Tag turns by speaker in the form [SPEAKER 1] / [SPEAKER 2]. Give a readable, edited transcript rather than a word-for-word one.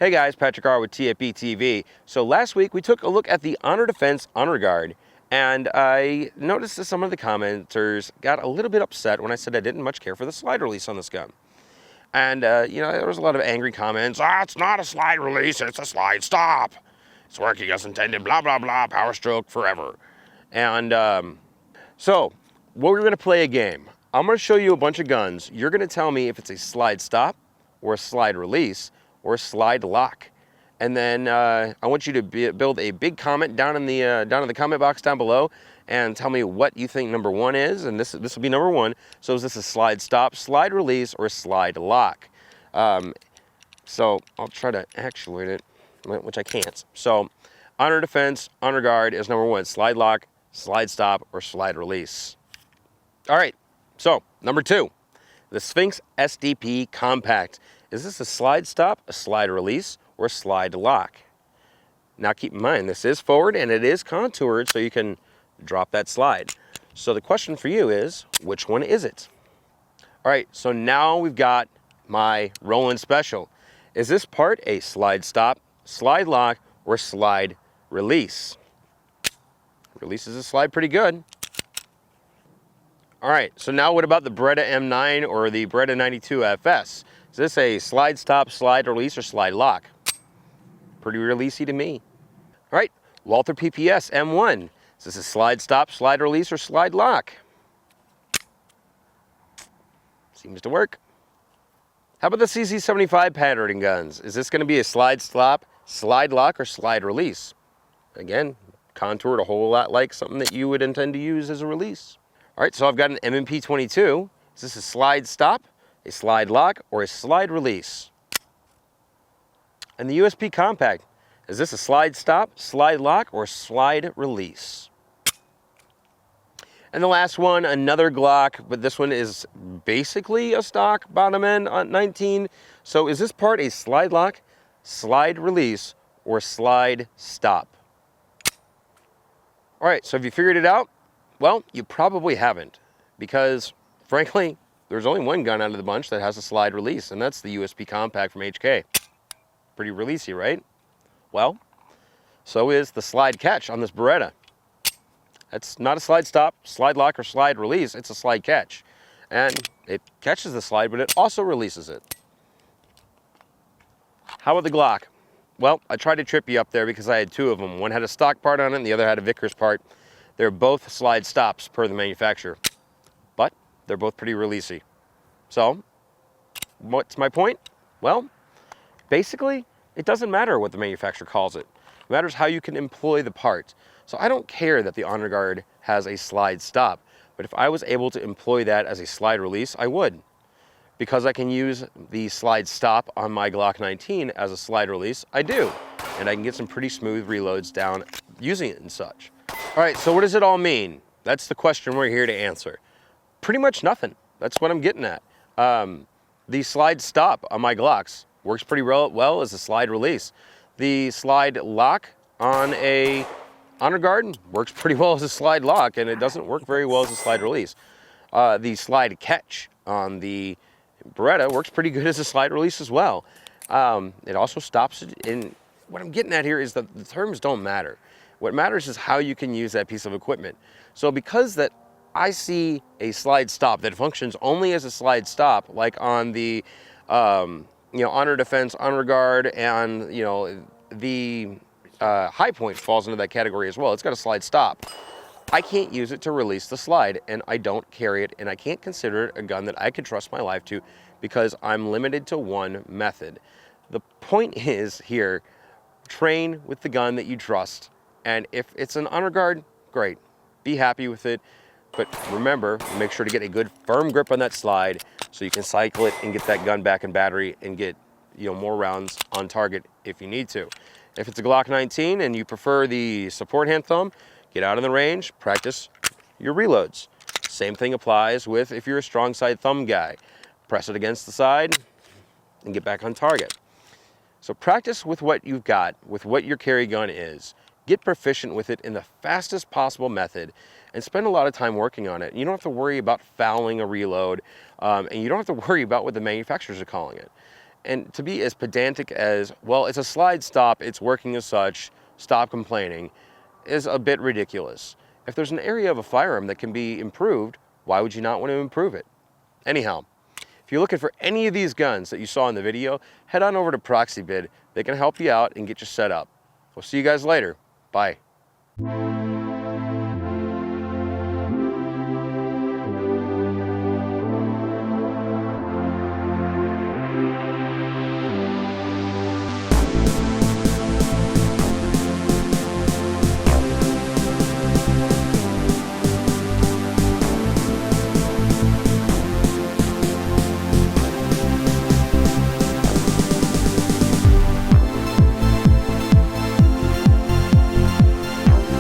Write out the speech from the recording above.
[SPEAKER 1] Hey guys, Patrick R with TFB TV. So last week we took a look at the Honor Defense Honor Guard, and I noticed that some of the commenters got a little bit upset when I said I didn't much care for the slide release on this gun. And there was a lot of angry comments. It's not a slide release, it's a slide stop. It's working as intended, blah, blah, blah, power stroke forever. And so we're going to play a game. I'm going to show you a bunch of guns. You're going to tell me if it's a slide stop or a slide release or a slide lock. And then I want you to build a big comment down in the comment box down below and tell me what you think number one is. And this will be number one. So is this a slide stop, slide release, or slide lock? So I'll try to actuate it, which I can't. So Honor Defense, Honor Guard is number one. Slide lock, slide stop, or slide release. All right, so number two, the Sphinx SDP Compact. Is this a slide stop, a slide release, or a slide lock? Now keep in mind, this is forward and it is contoured so you can drop that slide. So the question for you is, which one is it? All right, so now we've got my Roland Special. Is this part a slide stop, slide lock, or slide release? Releases the slide pretty good. All right, so now what about the Beretta M9 or the Beretta 92 FS? Is this a slide stop, slide release, or slide lock? Pretty releasey to me. All right, Walther PPS M1. Is this a slide stop, slide release, or slide lock? Seems to work. How about the CZ75 pattern guns? Is this going to be a slide stop, slide lock, or slide release? Again, contoured a whole lot like something that you would intend to use as a release. All right, so I've got an M&P 22. Is this a slide stop, a slide lock, or a slide release? And the USP Compact, is this a slide stop, slide lock, or slide release? And the last one, another Glock, but this one is basically a stock bottom end on 19. So is this part a slide lock, slide release, or slide stop? All right, so have you figured it out? Well, you probably haven't, because frankly, there's only one gun out of the bunch that has a slide release, and that's the USP Compact from HK. Pretty releasey, right? Well, so is the slide catch on this Beretta. That's not a slide stop, slide lock, or slide release, it's a slide catch. And it catches the slide, but it also releases it. How about the Glock? Well, I tried to trip you up there because I had two of them. One had a stock part on it, and the other had a Vickers part. They're both slide stops per the manufacturer, but they're both pretty releasey. So, what's my point? Well, basically, it doesn't matter what the manufacturer calls it. It matters how you can employ the part. So I don't care that the Honor Guard has a slide stop, but if I was able to employ that as a slide release, I would. Because I can use the slide stop on my Glock 19 as a slide release, I do. And I can get some pretty smooth reloads down using it and such. All right, so what does it all mean? That's the question we're here to answer. Pretty much nothing. That's what I'm getting at. The slide stop on my Glocks works pretty well as a slide release. The slide lock on a Honor Guard works pretty well as a slide lock, and it doesn't work very well as a slide release. The slide catch on the Beretta works pretty good as a slide release as well. It also stops it. And what I'm getting at here is that the terms don't matter. What matters is how you can use that piece of equipment. So because that I see a slide stop that functions only as a slide stop, like on the Honor Defense, Honor Guard, and the High Point falls into that category as well. It's got a slide stop. I can't use it to release the slide, and I don't carry it, and I can't consider it a gun that I could trust my life to because I'm limited to one method. The point is here, train with the gun that you trust, and if it's an Honor Guard, great. Be happy with it, but remember, make sure to get a good firm grip on that slide so you can cycle it and get that gun back in battery and get more rounds on target if you need to. If it's a Glock 19 and you prefer the support hand thumb, get out in the range, practice your reloads. Same thing applies with if you're a strong side thumb guy. Press it against the side and get back on target. So practice with what you've got, with what your carry gun is. Get proficient with it in the fastest possible method and spend a lot of time working on it. You don't have to worry about fouling a reload, and you don't have to worry about what the manufacturers are calling it. And to be as pedantic as, well, it's a slide stop, it's working as such, stop complaining, is a bit ridiculous. If there's an area of a firearm that can be improved, why would you not want to improve it? Anyhow, if you're looking for any of these guns that you saw in the video, head on over to ProxyBid. They can help you out and get you set up. We'll see you guys later. Bye.